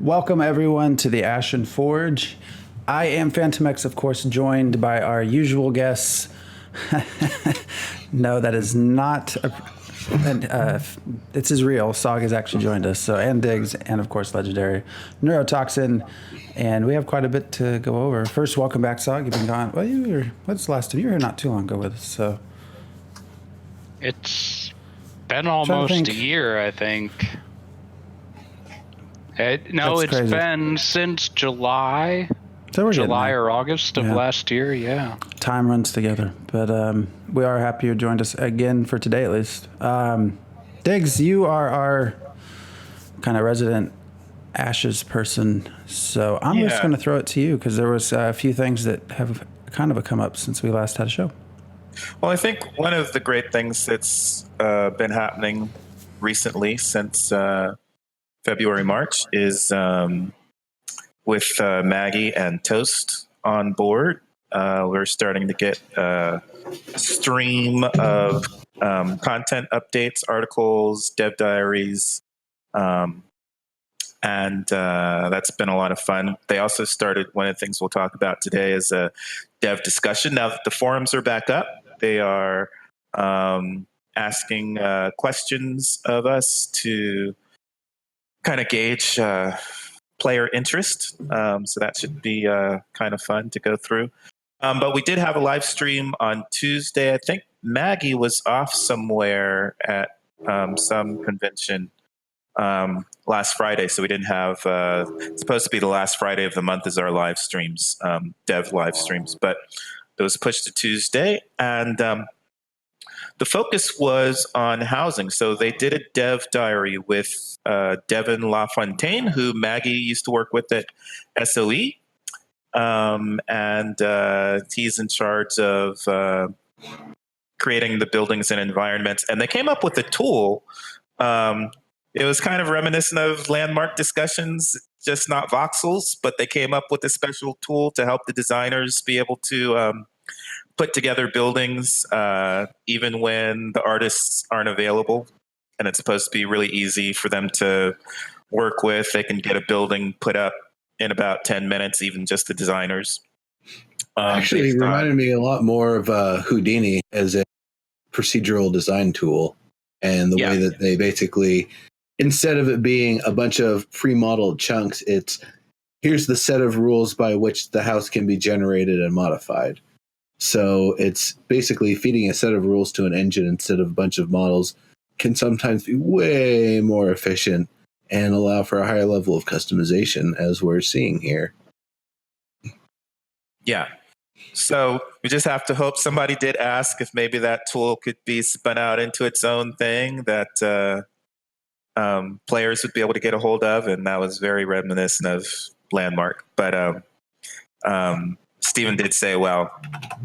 Welcome everyone to the Ashen Forge. I am Phantom X, of course, joined by our usual guests. No, that is not. This is real. Sog has actually joined us. So, and Diggs, and of course, legendary Neurotoxin. And we have quite a bit to go over. First, welcome back, Sog. You've been gone. Well, what's the last time? You were here not too long ago with us. So, it's been almost a year, I think. It's crazy. Been since July. So July or August of last year, yeah. Time runs together. But we are happy you joined us again for today, at least. Diggs, you are our kind of resident Ashes person. So I'm just going to throw it to you because there was a few things that have kind of come up since we last had a show. Well, I think one of the great things that's been happening recently since February, March is with Maggie and Toast on board. We're starting to get a stream of content updates, articles, dev diaries, and that's been a lot of fun. They also started, one of the things we'll talk about today is a dev discussion. Now that the forums are back up, they are asking questions of us to kind of gauge player interest. So that should be kind of fun to go through. But we did have a live stream on Tuesday. I think Maggie was off somewhere at some convention last Friday. So we didn't have, it's supposed to be the last Friday of the month is our live streams, dev live streams. But it was pushed to Tuesday. And the focus was on housing. So they did a dev diary with Devin LaFontaine, who Maggie used to work with at SOE. And he's in charge of creating the buildings and environments. And they came up with a tool. It was kind of reminiscent of landmark discussions, just not voxels, but they came up with a special tool to help the designers be able to put together buildings even when the artists aren't available. And it's supposed to be really easy for them to work with. They can get a building put up in about 10 minutes, even just the designers. Actually, it reminded me a lot more of Houdini as a procedural design tool. And the way that they basically, instead of it being a bunch of pre-modeled chunks, it's here's the set of rules by which the house can be generated and modified. So it's basically feeding a set of rules to an engine instead of a bunch of models can sometimes be way more efficient and allow for a higher level of customization, as we're seeing here. Yeah. So we just have to hope somebody did ask if maybe that tool could be spun out into its own thing that players would be able to get a hold of. And that was very reminiscent of Landmark. But Stephen did say, well,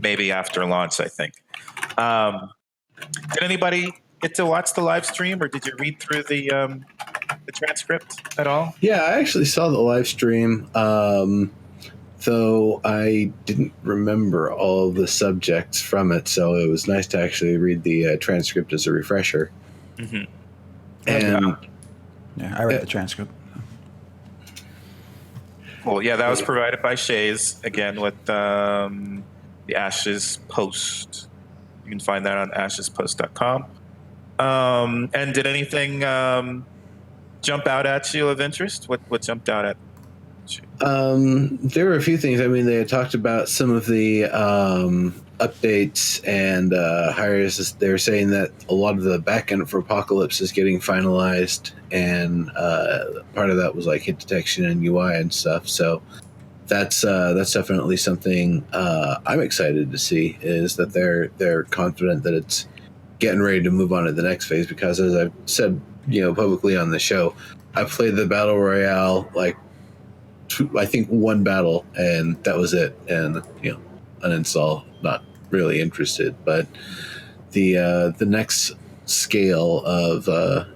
maybe after launch, I think. Did anybody get to watch the live stream, or did you read through the transcript at all? Yeah, I actually saw the live stream, though I didn't remember all of the subjects from it, so it was nice to actually read the transcript as a refresher. Mm-hmm. And I read the transcript. Cool. Yeah, that was provided by Shays, again, with the Ashes Post. You can find that on ashespost.com. And did anything jump out at you of interest? What jumped out at you? There were a few things. I mean, they had talked about some of the updates and hires. They were saying that a lot of the backend for Apocalypse is getting finalized, and part of that was like hit detection and UI and stuff. So that's definitely something I'm excited to see, is that they're confident that it's getting ready to move on to the next phase, because as I've said, publicly on the show, I played the Battle Royale I think one battle, and that was it. And uninstall, not really interested. But the next scale of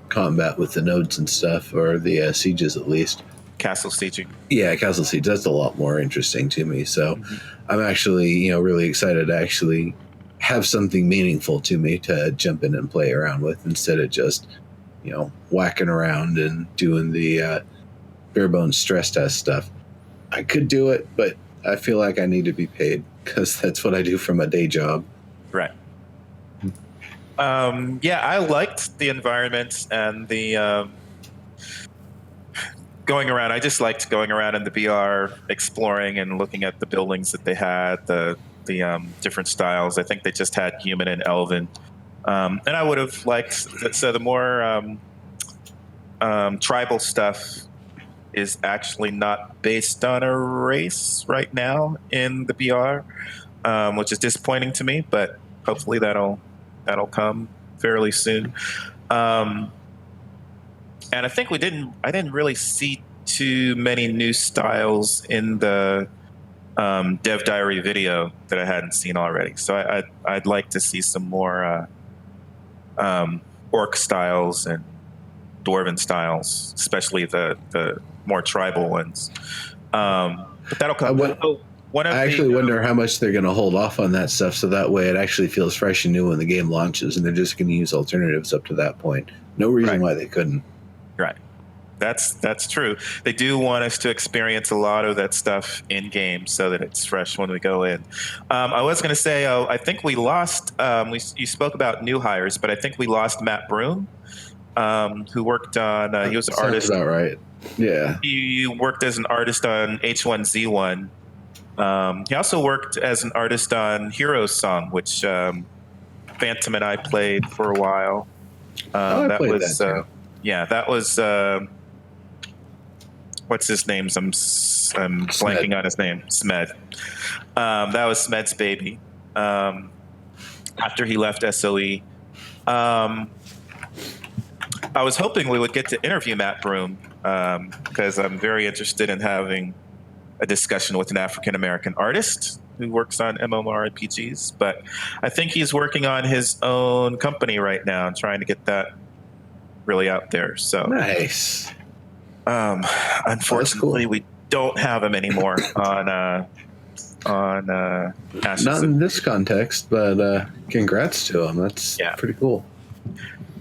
combat with the nodes and stuff, or the sieges at least, Castle sieging. Yeah, Castle Siege. That's a lot more interesting to me. So I'm actually, really excited to actually have something meaningful to me to jump in and play around with, instead of just, whacking around and doing the bare bones stress test stuff. I could do it, but I feel like I need to be paid because that's what I do from a day job. Right. Yeah, I liked the environment and the going around. I just liked going around in the VR, exploring and looking at the buildings that they had, the different styles. I think they just had human and elven, and I would have liked. So the more tribal stuff is actually not based on a race right now in the VR, which is disappointing to me. But hopefully that'll come fairly soon. And I think I didn't really see too many new styles in the Dev Diary video that I hadn't seen already. So I'd like to see some more orc styles and dwarven styles, especially the more tribal ones. But that'll come. I actually wonder how much they're going to hold off on that stuff, so that way it actually feels fresh and new when the game launches, and they're just going to use alternatives up to that point. No reason why they couldn't. Right. That's true. They do want us to experience a lot of that stuff in game so that it's fresh when we go in. I was going to say, I think we lost. You spoke about new hires, but I think we lost Matt Broom, who worked on. He was an artist. Sounds about right. Yeah. He worked as an artist on H1Z1. He also worked as an artist on Heroes Song, which Phantom and I played for a while. I played that too. Yeah, that was what's his name? I'm blanking on his name. Smed. That was Smed's baby. After he left SOE, I was hoping we would get to interview Matt Broom because I'm very interested in having a discussion with an African American artist who works on MMORPGs. But I think he's working on his own company right now and trying to get that really out there. So nice. Unfortunately, we don't have him anymore on Ashen. Not in this context, but congrats to him. That's pretty cool.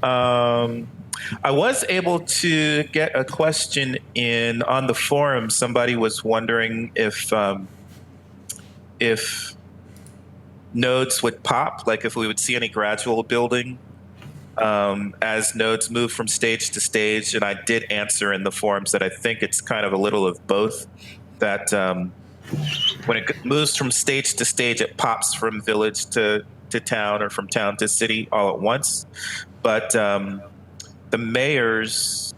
I was able to get a question in on the forum. Somebody was wondering if nodes would pop, like if we would see any gradual building as nodes move from stage to stage. And I did answer in the forums that I think it's kind of a little of both. That when it moves from stage to stage, it pops from village to town or from town to city all at once. But the mayors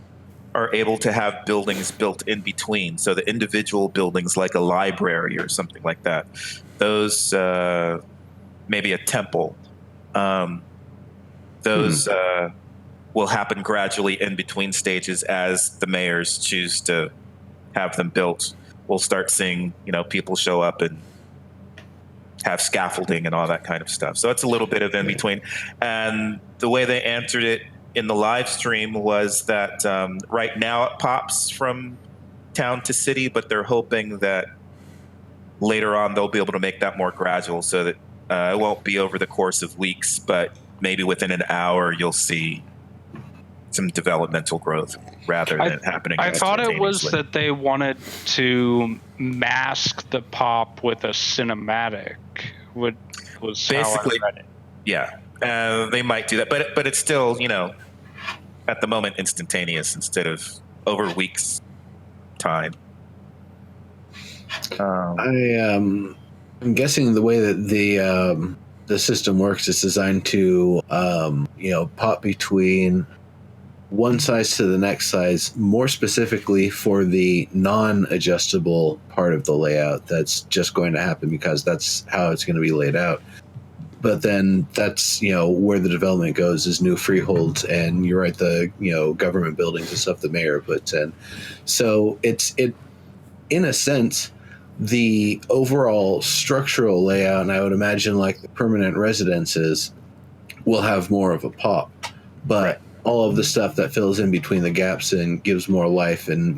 are able to have buildings built in between. So the individual buildings, like a library or something like that, those maybe a temple, those will happen gradually in between stages as the mayors choose to have them built. We'll start seeing, people show up and have scaffolding and all that kind of stuff. So it's a little bit of in between. And the way they answered it in the live stream was that right now it pops from town to city, but they're hoping that later on they'll be able to make that more gradual so that it won't be over the course of weeks, but maybe within an hour you'll see some developmental growth rather than it happening. I thought it was that they wanted to mask the pop with a cinematic. Was basically how I read it. Yeah, they might do that, but it's still at the moment instantaneous instead of over weeks time. I'm guessing the way that the system works is designed to pop between one size to the next size, more specifically for the non-adjustable part of the layout. That's just going to happen because that's how it's going to be laid out. But then that's where the development goes is new freeholds, and you're right, the government buildings and stuff the mayor puts in. So it in a sense, the overall structural layout, and I would imagine like the permanent residences, will have more of a pop, but all of the stuff that fills in between the gaps and gives more life and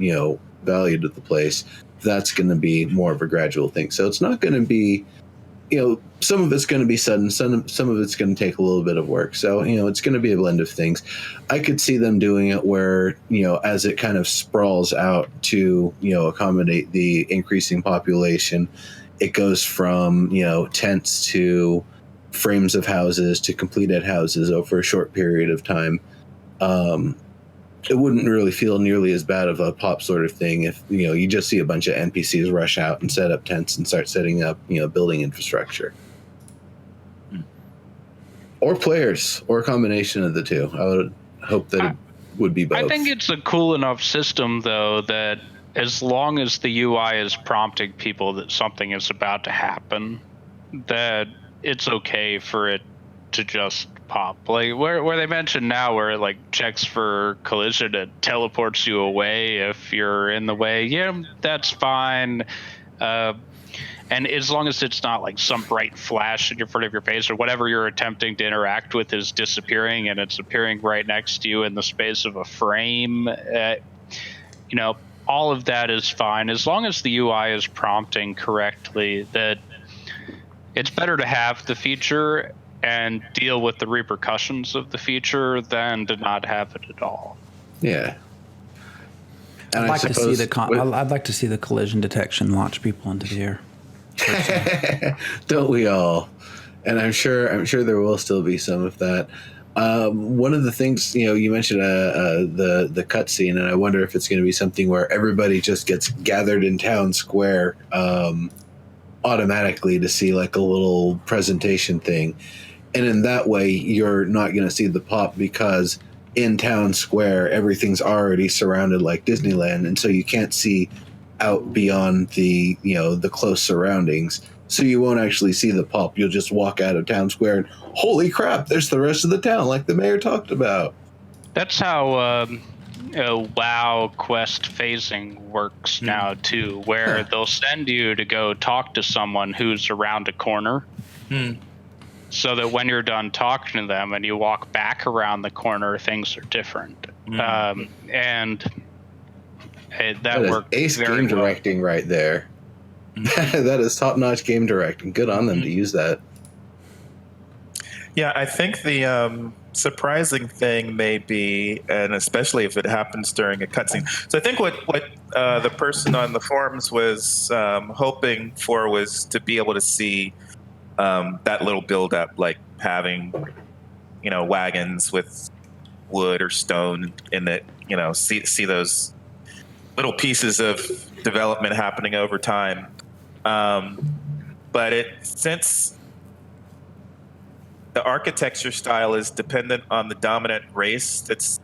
value to the place, that's going to be more of a gradual thing. So it's not going to be some of it's going to be sudden, some of it's going to take a little bit of work. So, it's going to be a blend of things. I could see them doing it where, as it kind of sprawls out to, accommodate the increasing population, it goes from, tents to frames of houses to completed houses over a short period of time. It wouldn't really feel nearly as bad of a pop sort of thing if you just see a bunch of NPCs rush out and set up tents and start setting up building infrastructure, or players, or a combination of the two. I would hope that it would be both. I think it's a cool enough system though that as long as the UI is prompting people that something is about to happen, that it's okay for it to just pop. Like where they mentioned now where it like checks for collision, it teleports you away if you're in the way. Yeah, that's fine. And as long as it's not like some bright flash in front of your face or whatever you're attempting to interact with is disappearing and it's appearing right next to you in the space of a frame, all of that is fine. As long as the UI is prompting correctly, that it's better to have the feature and deal with the repercussions of the feature than to not have it at all. Yeah. And I'd like to see the collision detection launch people into the air. Don't we all? And I'm sure there will still be some of that. One of the things you mentioned the cutscene, and I wonder if it's going to be something where everybody just gets gathered in town square automatically to see like a little presentation thing, and in that way you're not going to see the pop because in town square everything's already surrounded like Disneyland, and so you can't see out beyond the the close surroundings, so you won't actually see the pop. You'll just walk out of town square and holy crap, there's the rest of the town like the mayor talked about. That's how WoW quest phasing works now too, where they'll send you to go talk to someone who's around a corner, so that when you're done talking to them and you walk back around the corner, things are different. And that worked ace very game well. directing right there. That is top-notch game directing. Good on them to use that. Yeah, I think the surprising thing may be, and especially if it happens during a cutscene. So I think what the person on the forums was hoping for was to be able to see that little build-up, like having wagons with wood or stone in it. See those little pieces of development happening over time. But since the architecture style is dependent on the dominant race that's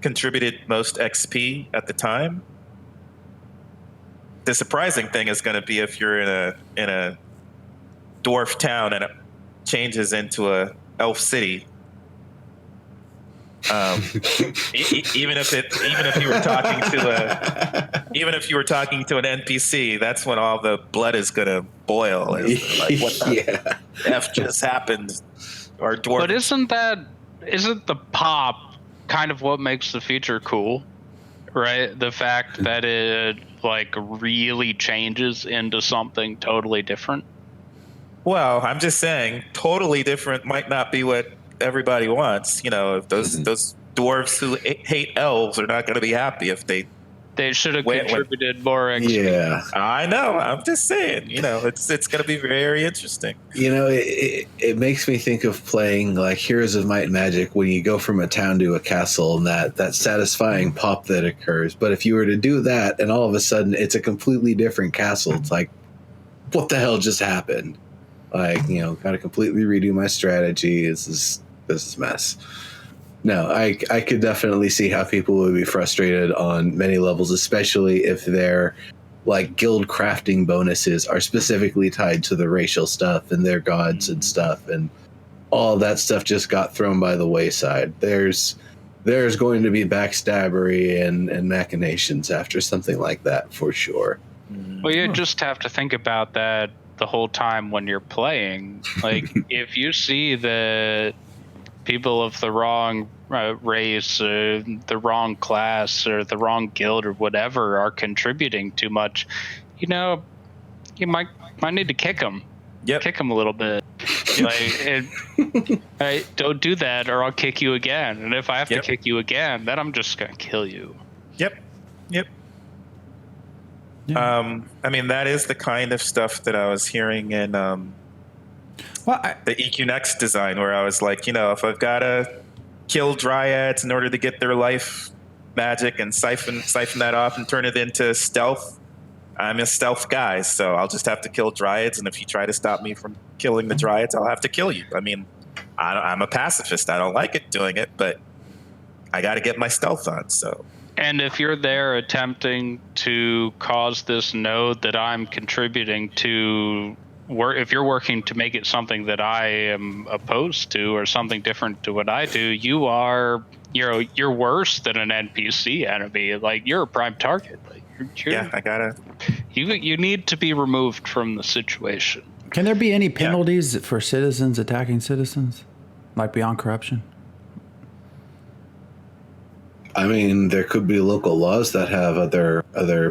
contributed most XP at the time, the surprising thing is going to be if you're in a dwarf town and it changes into a elf city. Even if you were talking to an NPC, that's when all the blood is gonna boil. Like, what the F just happened? Our dwarf. But isn't the pop kind of what makes the feature cool, right? The fact that it like really changes into something totally different. Well, I'm just saying, totally different might not be what everybody wants. If those dwarves who hate elves are not going to be happy if they should have contributed more XP. Yeah, I know. I'm just saying. It's going to be very interesting. It makes me think of playing like Heroes of Might and Magic when you go from a town to a castle and that satisfying pop that occurs. But if you were to do that and all of a sudden it's a completely different castle, it's like, what the hell just happened? Like, got to completely redo my strategy. This is mess. No, I could definitely see how people would be frustrated on many levels, especially if their like guild crafting bonuses are specifically tied to the racial stuff and their gods and stuff, and all that stuff just got thrown by the wayside. There's going to be backstabbery and machinations after something like that for sure. Well, you just have to think about that the whole time when you're playing. Like, if you see that people of the wrong race or the wrong class or the wrong guild or whatever are contributing too much, You might need to kick him. Yep. Kick him a little bit. Don't do that, or I'll kick you again. And if I have to kick you again, then I'm just gonna kill you. Yep. Yeah. I mean, that is the kind of stuff that I was hearing in the EQ Next design, where I was like, if I've got to kill dryads in order to get their life magic and siphon that off and turn it into stealth, I'm a stealth guy, so I'll just have to kill dryads. And if you try to stop me from killing the dryads, I'll have to kill you. I mean, I'm a pacifist. I don't like it doing it, but I got to get my stealth on. So. And if you're there attempting to cause this node that I'm contributing to work, if you're working to make it something that I am opposed to or something different to what I do, you're worse than an NPC enemy. Like, you're a prime target. Like, I gotta. You need to be removed from the situation. Can there be any penalties for citizens attacking citizens, like beyond corruption? I mean, there could be local laws that have other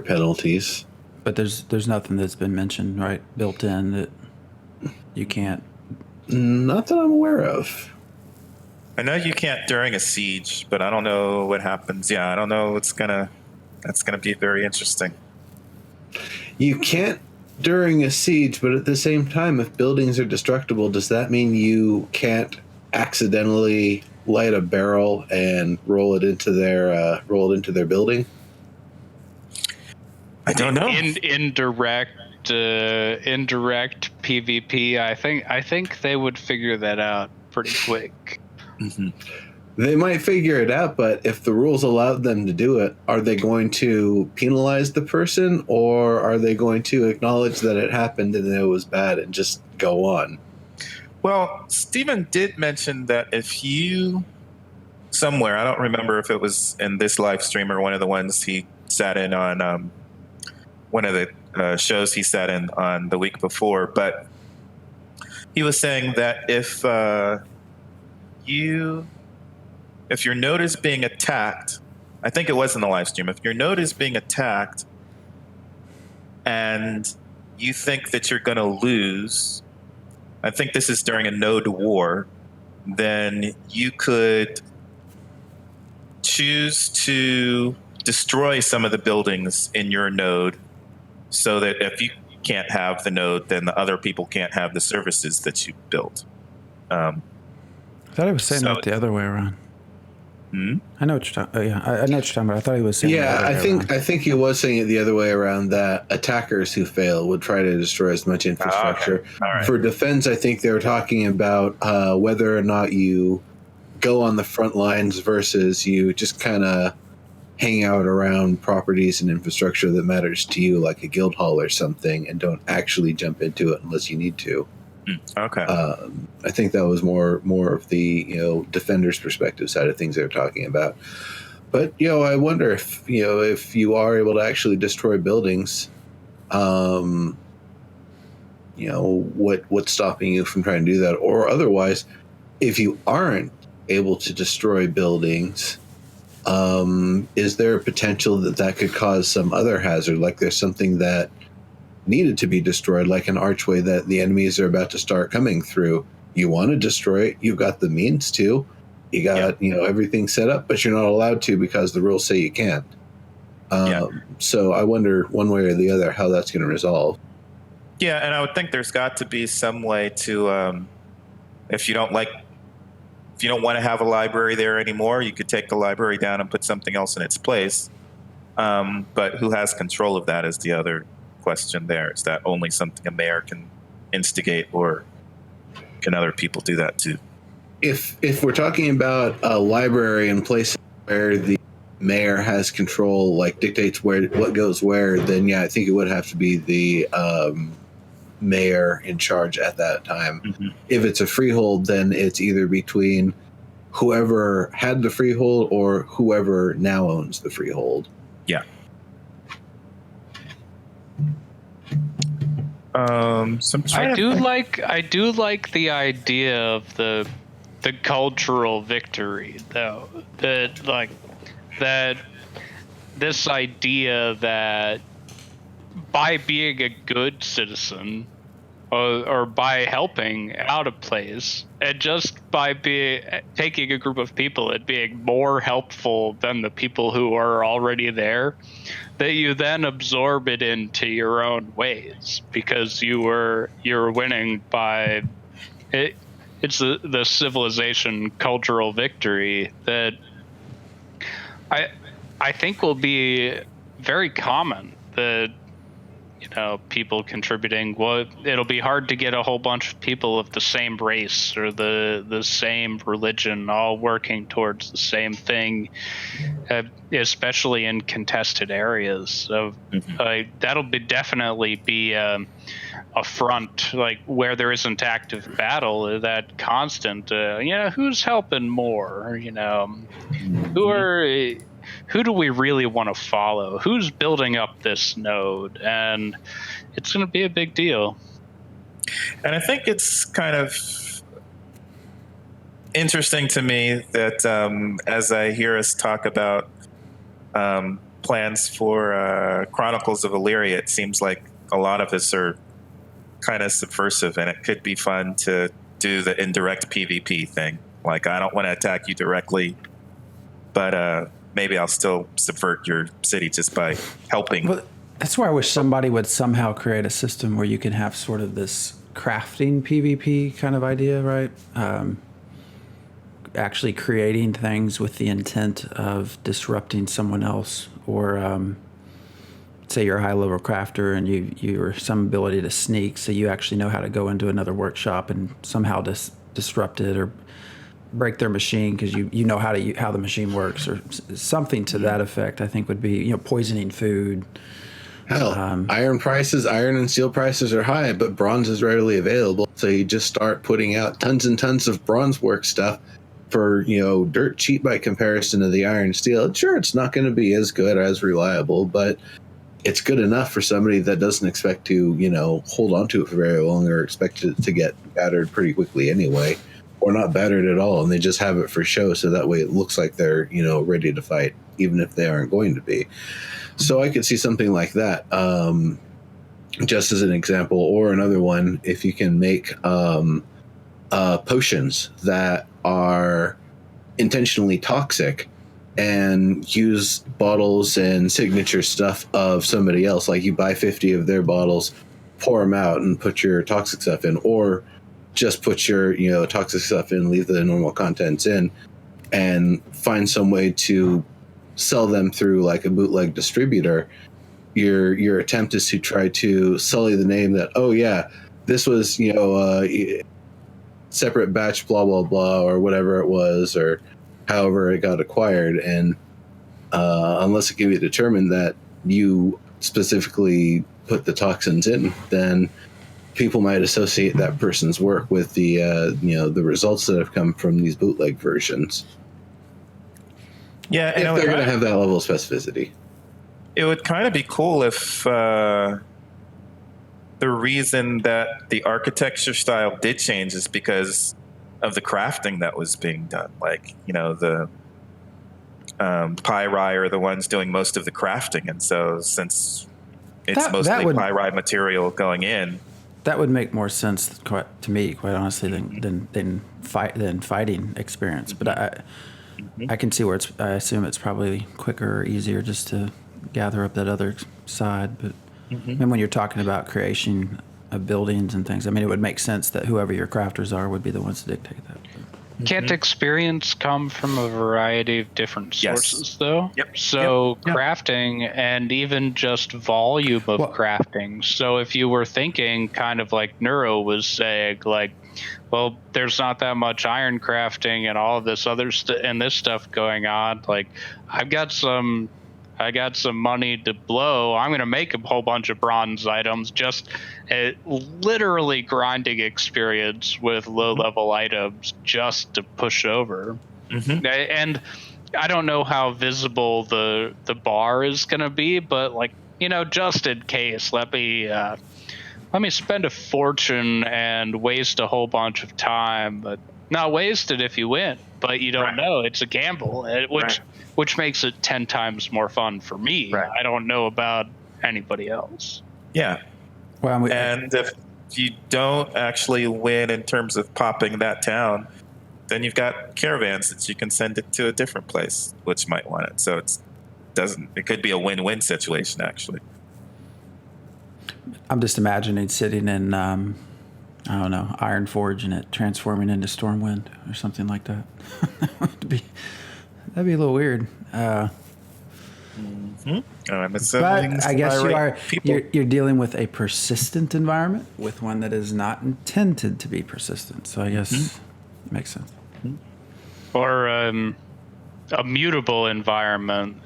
penalties. But there's nothing that's been mentioned, right? Built in that you can't. Not that I'm aware of. I know you can't during a siege, but I don't know what happens. Yeah, I don't know. That's gonna be very interesting. You can't during a siege, but at the same time, if buildings are destructible, does that mean you can't accidentally light a barrel and roll it into their building? I don't know. Indirect PvP. I think they would figure that out pretty quick. Mm-hmm. They might figure it out, but if the rules allowed them to do it, are they going to penalize the person, or are they going to acknowledge that it happened and it was bad and just go on? Well, Stephen did mention that if you somewhere, I don't remember if it was in this live stream or one of the ones he sat in on, one of the shows he sat in on the week before, but he was saying that if your node is being attacked, I think it was in the live stream, if your node is being attacked and you think that you're going to lose, I think this is during a node war, then you could choose to destroy some of the buildings in your node so that if you can't have the node, then the other people can't have the services that you built. I thought he was saying that the other way around. I know what you're talking. I know what you're talking about. I thought he was saying. Yeah, I think he was saying it the other way around. That attackers who fail would try to destroy as much infrastructure. Okay. All right. For defense, I think they were talking about whether or not you go on the front lines versus you just kind of hang out around properties and infrastructure that matters to you, like a guild hall or something, and don't actually jump into it unless you need to. Okay. I think that was more of the defender's perspective side of things they were talking about. But I wonder if you are able to actually destroy buildings, what's stopping you from trying to do that? Or otherwise, if you aren't able to destroy buildings, is there a potential that could cause some other hazard? Like there's something that needed to be destroyed, like an archway that the enemies are about to start coming through. You want to destroy it. You've got the means to. You got everything set up, but you're not allowed to because the rules say you can't. So I wonder one way or the other how that's going to resolve. Yeah, and I would think there's got to be some way to, if you don't want to have a library there anymore, you could take the library down and put something else in its place. But who has control of that is the other question there. Is that only something a mayor can instigate, or can other people do that too? If we're talking about a library in places where the mayor has control, like dictates what goes where, then I think it would have to be the mayor in charge at that time. Mm-hmm. If it's a freehold, then it's either between whoever had the freehold or whoever now owns the freehold. Yeah. I do like the idea of the cultural victory, though. That this idea that by being a good citizen, or by helping out a place, and just by taking a group of people and being more helpful than the people who are already there, that you then absorb it into your own ways, because you're winning by it. It's the civilization cultural victory that I think will be very common. That, people contributing. Well, it'll be hard to get a whole bunch of people of the same race or the same religion all working towards the same thing, especially in contested areas. So that'll definitely be a front, like where there isn't active battle, that constant, who's helping more, who do we really want to follow? Who's building up this node? And it's going to be a big deal. And I think it's kind of interesting to me that as I hear us talk about plans for Chronicles of Illyria, it seems like a lot of us are kind of subversive, and it could be fun to do the indirect PvP thing. Like, I don't want to attack you directly, but maybe I'll still subvert your city just by helping. Well, that's where I wish somebody would somehow create a system where you can have sort of this crafting PvP kind of idea, right? Actually creating things with the intent of disrupting someone else, or say you're a high-level crafter and you're some ability to sneak, so you actually know how to go into another workshop and somehow disrupt it or break their machine because you know how the machine works, or something to that effect. I think would be, poisoning food. Hell, iron and steel prices are high, but bronze is readily available. So you just start putting out tons and tons of bronze work stuff for, dirt cheap by comparison to the iron and steel. Sure, it's not going to be as good or as reliable, but it's good enough for somebody that doesn't expect to, hold on to it for very long, or expect it to get battered pretty quickly anyway, or not battered at all, and they just have it for show, so that way it looks like they're, ready to fight, even if they aren't going to be. So I could see something like that, just as an example. Or another one, if you can make potions that are intentionally toxic and use bottles and signature stuff of somebody else, like you buy 50 of their bottles, pour them out and put your toxic stuff in, or just put your toxic stuff in, leave the normal contents in, and find some way to sell them through like a bootleg distributor. Your attempt is to try to sully the name that, oh yeah, this was separate batch blah blah blah, or whatever it was, or however it got acquired. And unless it can be determined that you specifically put the toxins in, then people might associate that person's work with the the results that have come from these bootleg versions. Yeah, if they're going to have that level of specificity. It would kind of be cool if the reason that the architecture style did change is because of the crafting that was being done. Like, the Pyri are the ones doing most of the crafting, and so since it's mostly Pyri material going in, that would make more sense to me, quite honestly, than fighting experience. But I can see where I assume it's probably quicker or easier just to gather up that other side. But and when you're talking about creation of buildings and things, I mean, it would make sense that whoever your crafters are would be the ones to dictate that. Can't experience come from a variety of different sources, though? Yep. So crafting, and even just volume of crafting. So if you were thinking kind of like Neuro was saying, like, well, there's not that much iron crafting and all of this other and this stuff going on. Like, I got some money to blow. I'm going to make a whole bunch of bronze items, just literally grinding experience with low-level items just to push over. And I don't know how visible the bar is going to be, but like, just in case, let me spend a fortune and waste a whole bunch of time, but not wasted if you win, but you don't know. It's a gamble, which makes it 10 times more fun for me. I don't know about anybody else. Yeah. Well, And if you don't actually win in terms of popping that town, then you've got caravans that you can send it to a different place, which might want it. So it could be a win-win situation, actually. I'm just imagining sitting in, I don't know, Iron Forge and it transforming into Stormwind or something like that. that'd be a little weird. But I guess you're dealing with a persistent environment with one that is not intended to be persistent. So I guess it makes sense. Or a mutable environment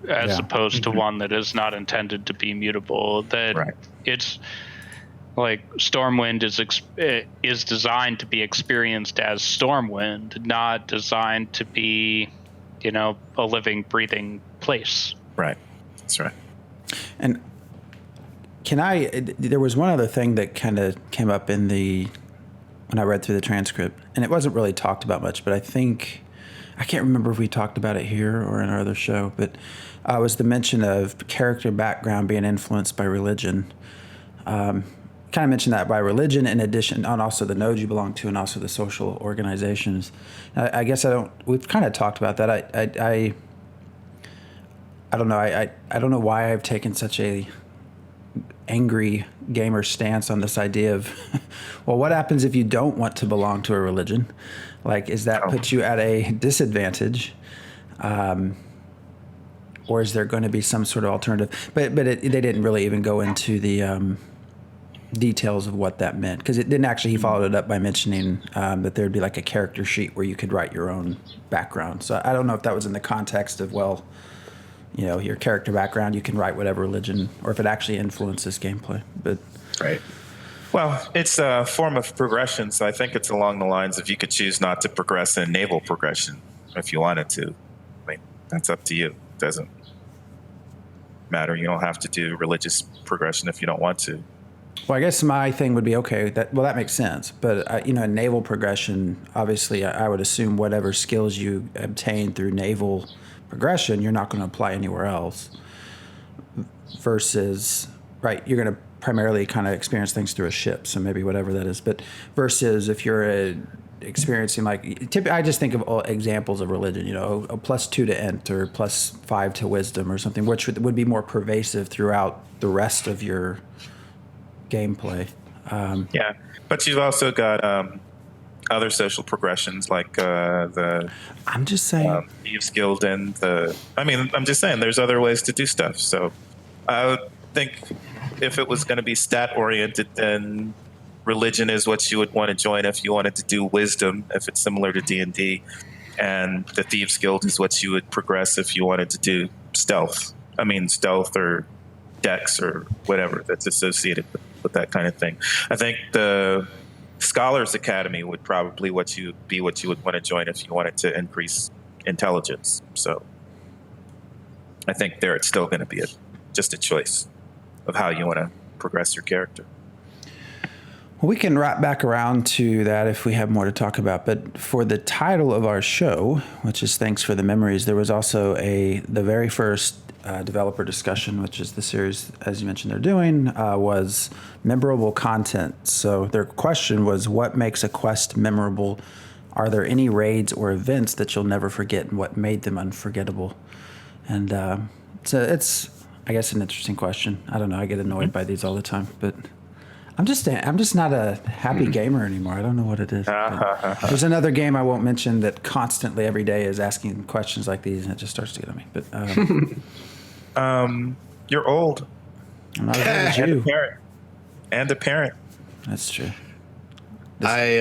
as opposed to one that is not intended to be mutable. That it's like Stormwind is designed to be experienced as Stormwind, not designed to be, a living, breathing place. Right. That's right. And there was one other thing that kind of came up when I read through the transcript, and it wasn't really talked about much, but I can't remember if we talked about it here or in our other show, but was the mention of character background being influenced by religion. Kind of mentioned that by religion in addition, and also the nodes you belong to and also the social organizations. I guess we've kind of talked about that. I don't know. I don't know why I've taken such a angry gamer stance on this idea of, well, what happens if you don't want to belong to a religion? Like, is that put you at a disadvantage? Or is there going to be some sort of alternative? But they didn't really even go into the details of what that meant, because it didn't actually. He followed it up by mentioning that there'd be like a character sheet where you could write your own background. So I don't know if that was in the context of, well, your character background, you can write whatever religion, or if it actually influences gameplay. But right. Well, it's a form of progression, so I think it's along the lines of you could choose not to progress in naval progression if you wanted to. I mean, that's up to you. It doesn't matter. You don't have to do religious progression if you don't want to. Well, I guess my thing would be, okay, that makes sense. But, in naval progression, obviously, I would assume whatever skills you obtain through naval progression, you're not going to apply anywhere else. Versus, right, you're going to primarily kind of experience things through a ship, so maybe whatever that is. But versus if you're experiencing, I just think of examples of religion, a +2 to int or +5 to wisdom or something, which would be more pervasive throughout the rest of your gameplay. But you've also got other social progressions like the. I'm just saying. Thieves Guild and I'm just saying there's other ways to do stuff. So I would think if it was going to be stat oriented, then religion is what you would want to join if you wanted to do wisdom, if it's similar to D&D, and the Thieves Guild is what you would progress if you wanted to do stealth or dex or whatever that's associated with that kind of thing. I think the Scholars Academy would probably what you would want to join if you wanted to increase intelligence. So I think there it's still going to be just a choice of how you want to progress your character. Well, we can wrap back around to that if we have more to talk about. But for the title of our show, which is Thanks for the Memories, there was also the very first developer discussion, which is the series, as you mentioned, they're doing, was memorable content. So their question was, what makes a quest memorable? Are there any raids or events that you'll never forget, and what made them unforgettable? And so it's, I guess, an interesting question. I don't know. I get annoyed by these all the time, but I'm just not a happy gamer anymore. I don't know what it is. There's another game I won't mention that constantly every day is asking questions like these, and it just starts to get on me. But you're old. I'm not as old as you. And a parent. That's true. I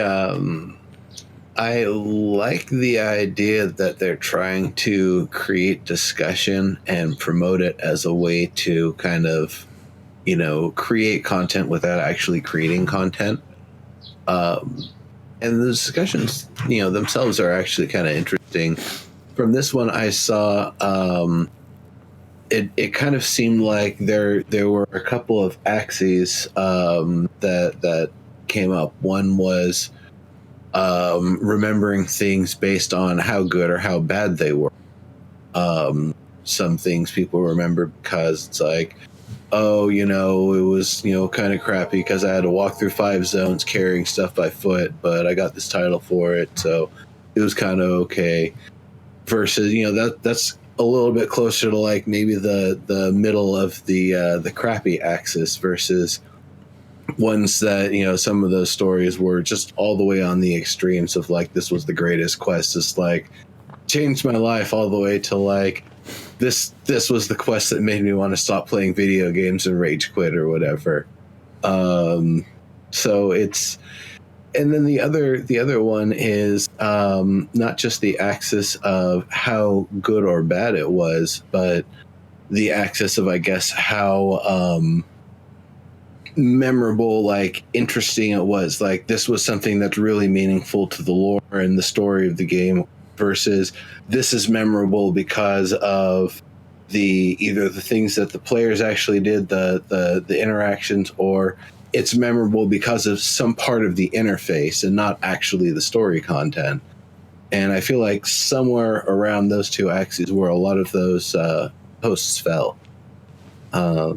like the idea that they're trying to create discussion and promote it as a way to kind of, create content without actually creating content. And the discussions, themselves are actually kind of interesting. From this one I saw, it kind of seemed like there were a couple of axes that came up. One was remembering things based on how good or how bad they were. Some things people remember because it's like, oh, it was, kind of crappy because I had to walk through 5 zones carrying stuff by foot, but I got this title for it, so it was kind of okay. Versus, that's a little bit closer to like maybe the middle of the crappy axis versus ones that, some of those stories were just all the way on the extremes of like, this was the greatest quest. It's like changed my life all the way to like, this was the quest that made me want to stop playing video games and rage quit or whatever. So it's, and then the other one is not just the axis of how good or bad it was, but the axis of, I guess, how memorable, like interesting it was. Like this was something that's really meaningful to the lore and the story of the game, versus this is memorable because of either the things that the players actually did, the interactions, or it's memorable because of some part of the interface and not actually the story content. And I feel like somewhere around those two axes where a lot of those posts fell. Yeah.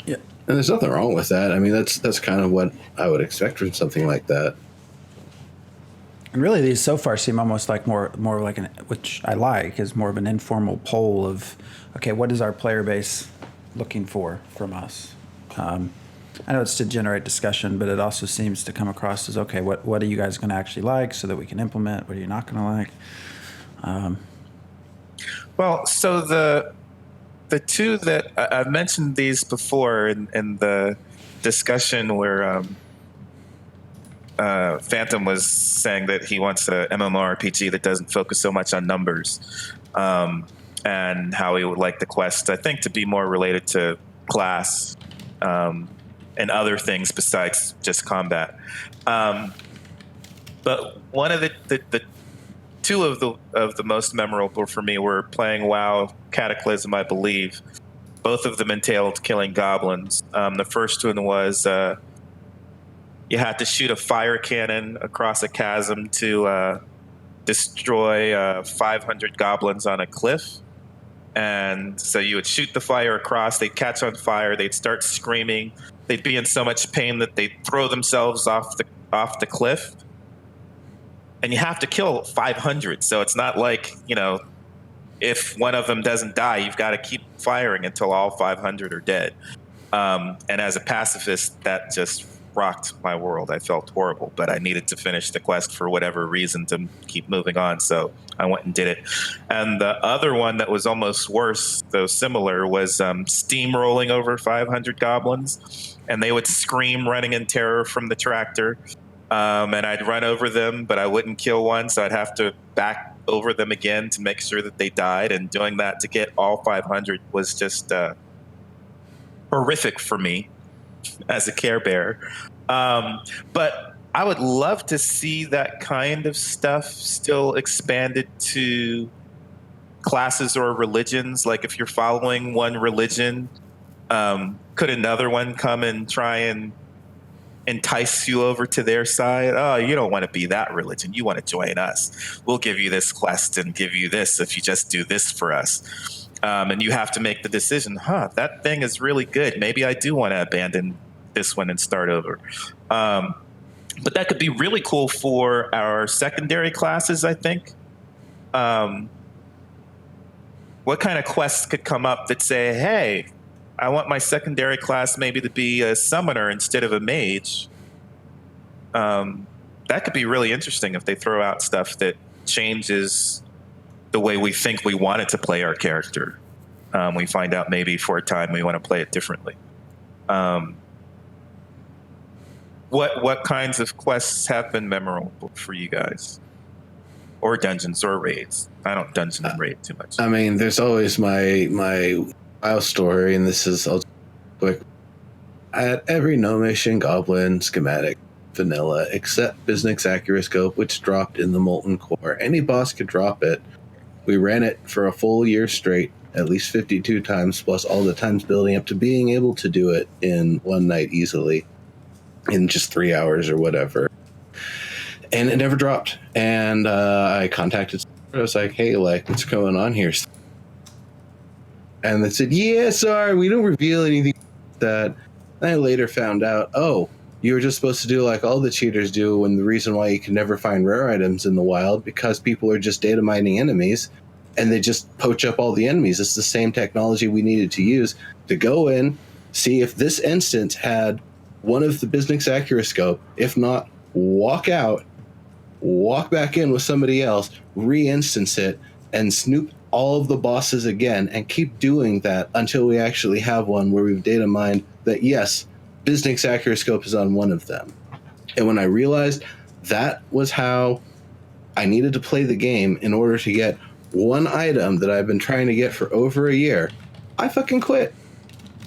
And there's nothing wrong with that. I mean, that's kind of what I would expect from something like that. And really, these so far seem almost like more like which I like, is more of an informal poll of, okay, what is our player base looking for from us? I know it's to generate discussion, but it also seems to come across as, okay, what are you guys going to actually like so that we can implement? What are you not going to like? Well, so the two that I've mentioned these before in the discussion where Phantom was saying that he wants a MMORPG that doesn't focus so much on numbers, and how he would like the quest, I think, to be more related to class and other things besides just combat. But one of the two of the most memorable for me were playing WoW Cataclysm, I believe. Both of them entailed killing goblins. The first one was you had to shoot a fire cannon across a chasm to destroy 500 goblins on a cliff. And so you would shoot the fire across, they'd catch on fire, they'd start screaming, they'd be in so much pain that they'd throw themselves off the cliff. And you have to kill 500, so it's not like, if one of them doesn't die, you've got to keep firing until all 500 are dead. And as a pacifist, that just rocked my world. I felt horrible, but I needed to finish the quest for whatever reason to keep moving on, so I went and did it. And the other one that was almost worse, though similar, was steamrolling over 500 goblins, and they would scream, running in terror from the tractor. And I'd run over them, but I wouldn't kill one, so I'd have to back over them again to make sure that they died. And doing that to get all 500 was just horrific for me as a Care Bear. But I would love to see that kind of stuff still expanded to classes or religions. Like if you're following one religion, could another one come and try and entice you over to their side? Oh, you don't want to be that religion. You want to join us. We'll give you this quest and give you this if you just do this for us. And you have to make the decision, that thing is really good. Maybe I do want to abandon this one and start over. But that could be really cool for our secondary classes, I think. What kind of quests could come up that say, hey, I want my secondary class maybe to be a summoner instead of a mage? That could be really interesting if they throw out stuff that changes the way we think we want it to play our character. We find out maybe for a time we want to play it differently. What kinds of quests have been memorable for you guys? Or dungeons or raids? I don't dungeon and raid too much. I mean, there's always my WoW story, and this is quick. At every gnomish and goblin schematic vanilla, except Biznix Accuroscope, which dropped in the Molten Core. Any boss could drop it. We ran it for a full year straight, at least 52 times, plus all the times building up to being able to do it in one night easily, in just 3 hours or whatever. And it never dropped. And I contacted, I was like, hey, what's going on here? And they said, yeah, sorry, we don't reveal anything like that. And I later found out, oh, you were just supposed to do like all the cheaters do, when the reason why you can never find rare items in the wild, because people are just data mining enemies and they just poach up all the enemies. It's the same technology we needed to use to go in, see if this instance had one of the Biznix Accuroscope. If not, walk out, walk back in with somebody else, re-instance it, and snoop all of the bosses again, and keep doing that until we actually have one where we've data mined that, yes, Biznix Accuroscope is on one of them. And when I realized that was how I needed to play the game in order to get one item that I've been trying to get for over a year, I fucking quit.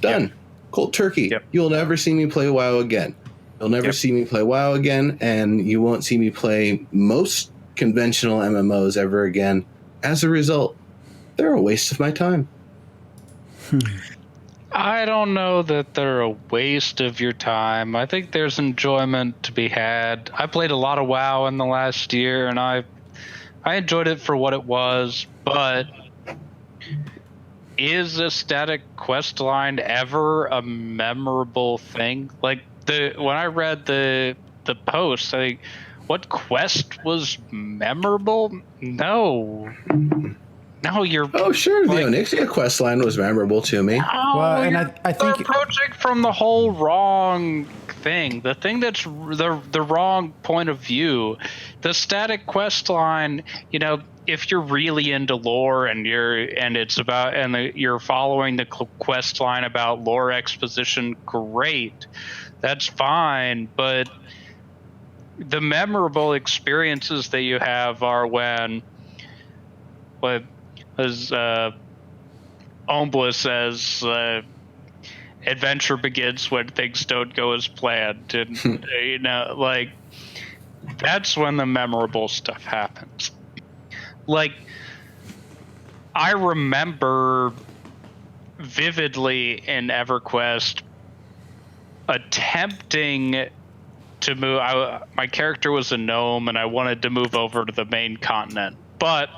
Done. Yep. Cold turkey. Yep. You'll never see me play WoW again. You'll never see me play WoW again, and you won't see me play most conventional MMOs ever again. As a result, they're a waste of my time. I don't know that they're a waste of your time. I think there's enjoyment to be had. I played a lot of WoW in the last year, and I enjoyed it for what it was, but is a static quest line ever a memorable thing? Like, when I read the post, I think, what quest was memorable? No, you're. Oh, sure, the Onyxia quest line was memorable to me. Well, and I think approaching from the whole wrong thing. The thing that's the wrong point of view. The static quest line, if you're really into lore and you're following the quest line about lore exposition, great, that's fine. But the memorable experiences that you have are when, as Ombla says, adventure begins when things don't go as planned, and that's when the memorable stuff happens. Like, I remember vividly in EverQuest attempting to move. My character was a gnome, and I wanted to move over to the main continent, but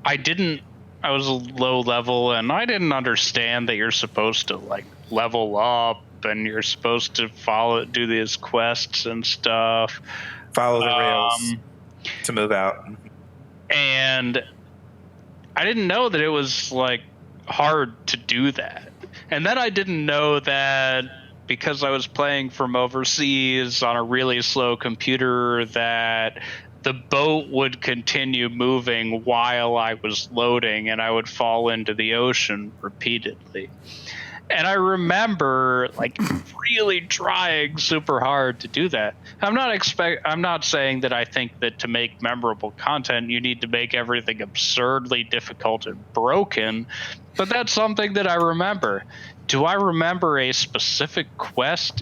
I didn't. I was a low level, and I didn't understand that you're supposed to level up, and you're supposed to do these quests and stuff. Follow the rails to move out. And I didn't know that it was hard to do that. And then I didn't know that because I was playing from overseas on a really slow computer, that the boat would continue moving while I was loading, and I would fall into the ocean repeatedly. And I remember really trying super hard to do that. I'm not saying that I think that to make memorable content you need to make everything absurdly difficult and broken, but that's something that I remember. Do I remember a specific quest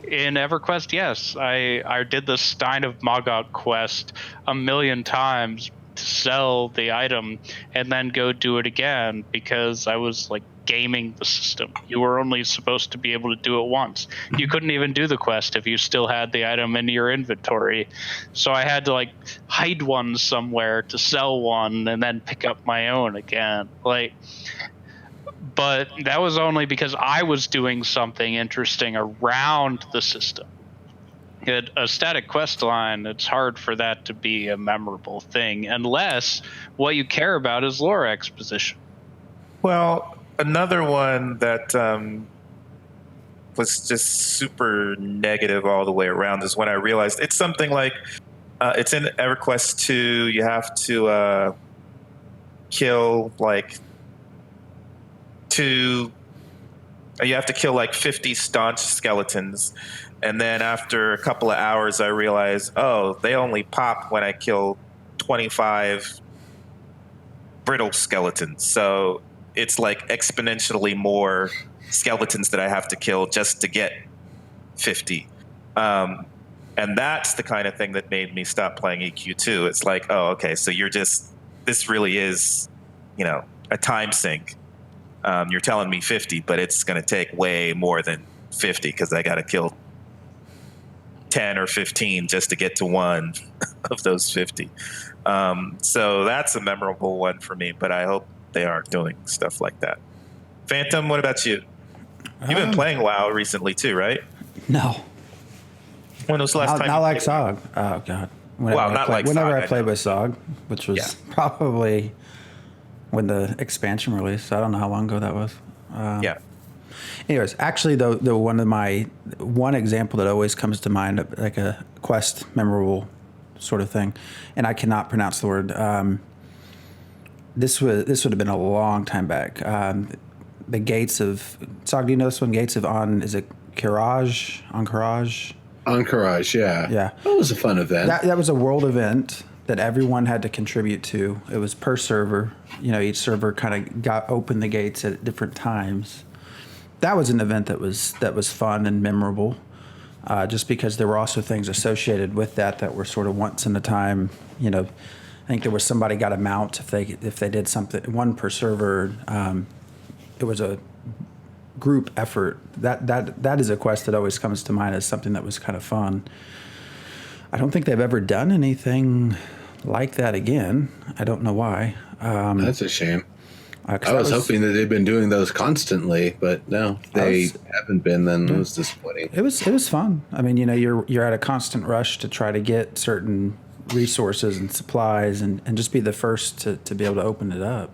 in EverQuest? Yes, I did the Stein of Mogok quest 1,000,000 times to sell the item and then go do it again because I was gaming the system. You were only supposed to be able to do it once. You couldn't even do the quest if you still had the item in your inventory. So I had to hide one somewhere to sell one and then pick up my own again. But that was only because I was doing something interesting around the system. A static quest line, it's hard for that to be a memorable thing unless what you care about is lore exposition. Well, another one that was just super negative all the way around is when I realized it's something it's in EverQuest 2. You have to kill you have to kill 50 staunch skeletons, and then after a couple of hours I realized, they only pop when I kill 25 brittle skeletons. So it's exponentially more skeletons that I have to kill just to get 50. And that's the kind of thing that made me stop playing EQ2. It's okay, so this really is, a time sink. You're telling me 50, but it's going to take way more than 50 because I got to kill 10 or 15 just to get to one of those 50. So that's a memorable one for me, but I hope they are doing stuff like that. Phantom, what about you? You've been playing WoW recently too, right? No. When was the last time? Not you like played WoW? Sog. Oh God. Sog, Whenever I I played know. with Sog, which was Yeah. probably when the expansion released. I don't know how long ago that was. Yeah. Anyways, actually, though, one example that always comes to mind, like a quest memorable sort of thing, and I cannot pronounce the word. This would have been a long time back. The gates of Sog. Do you know this one? Gates of is it Courage? Encourage, yeah. Yeah. That was a fun event. That was a world event that everyone had to contribute to. It was per server. Each server kind of got open the gates at different times. That was an event that was fun and memorable, just because there were also things associated with that were sort of once in a time. I think there was somebody got a mount if they did something, one per server. It was a group effort. That is a quest that always comes to mind as something that was kind of fun. I don't think they've ever done anything like that again. I don't know why. That's a shame. I was was hoping that they'd been doing those constantly, but no, they haven't been. Then it was disappointing. It was fun. I mean, you're at a constant rush to try to get certain resources and supplies, and just be the first to be able to open it up.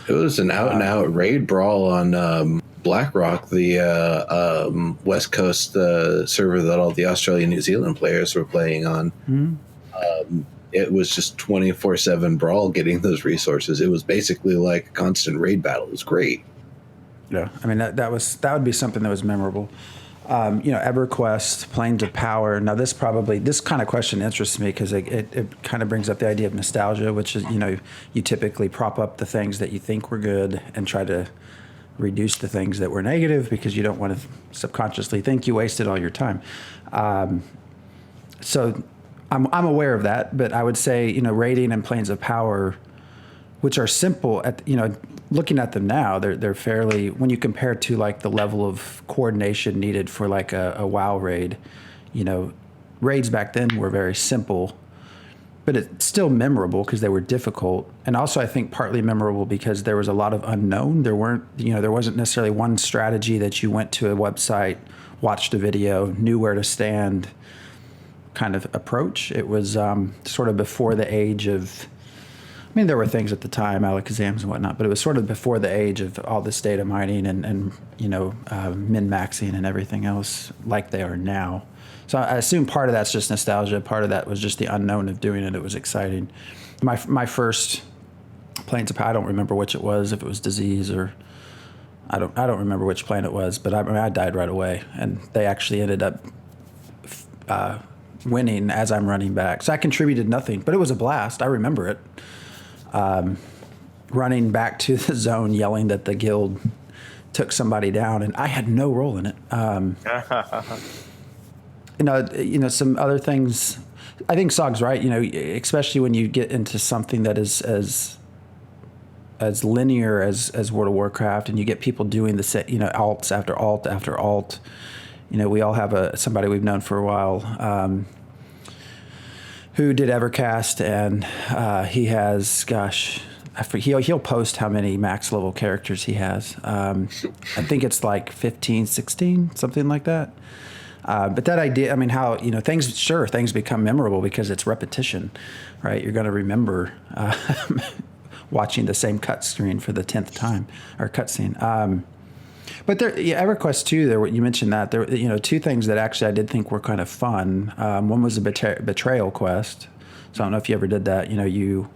It was an out and out raid brawl on BlackRock, the West Coast server that all the Australian New Zealand players were playing on. Mm-hmm. It was just 24/7 brawl getting those resources. It was basically like a constant raid battle. It was great. Yeah, I mean that would be something that was memorable. EverQuest, Planes of Power. Now this kind of question interests me because it kind of brings up the idea of nostalgia, which is you typically prop up the things that you think were good and try to reduce the things that were negative because you don't want to subconsciously think you wasted all your time. So I'm aware of that, but I would say raiding and Planes of Power, which are simple looking at them now, they're fairly, when you compare to like the level of coordination needed for like a WoW raid, raids back then were very simple, but it's still memorable because they were difficult. And also I think partly memorable because there was a lot of unknown. There wasn't necessarily one strategy that you went to a website, watched a video, knew where to stand kind of approach. It was sort of before the age of, I mean, there were things at the time, alakazams and whatnot, but it was sort of before the age of all this data mining and min-maxing and everything else like they are now. So I assume part of that's just nostalgia. Part of that was just the unknown of doing it. It was exciting. My first Planes of Power, I don't remember which it was, if it was Disease or I don't remember which plane it was, but I died right away, and they actually ended up winning as I'm running back. So I contributed nothing, but it was a blast. I remember it. Running back to the zone, yelling that the guild took somebody down, and I had no role in it. Some other things. I think Sog's right. Especially when you get into something that is as linear as World of Warcraft, and you get people doing the alts after alt after alt. We all have somebody we've known for a while who did Evercast, and he has, he'll post how many max level characters he has. I think it's like 15, 16, something like that. But that idea, I mean, how, things become memorable because it's repetition, right? You're going to remember watching the same cut screen for the 10th time, or cutscene. But EverQuest 2, you mentioned that. There were, two things that actually I did think were kind of fun. One was a betrayal quest. So I don't know if you ever did that. You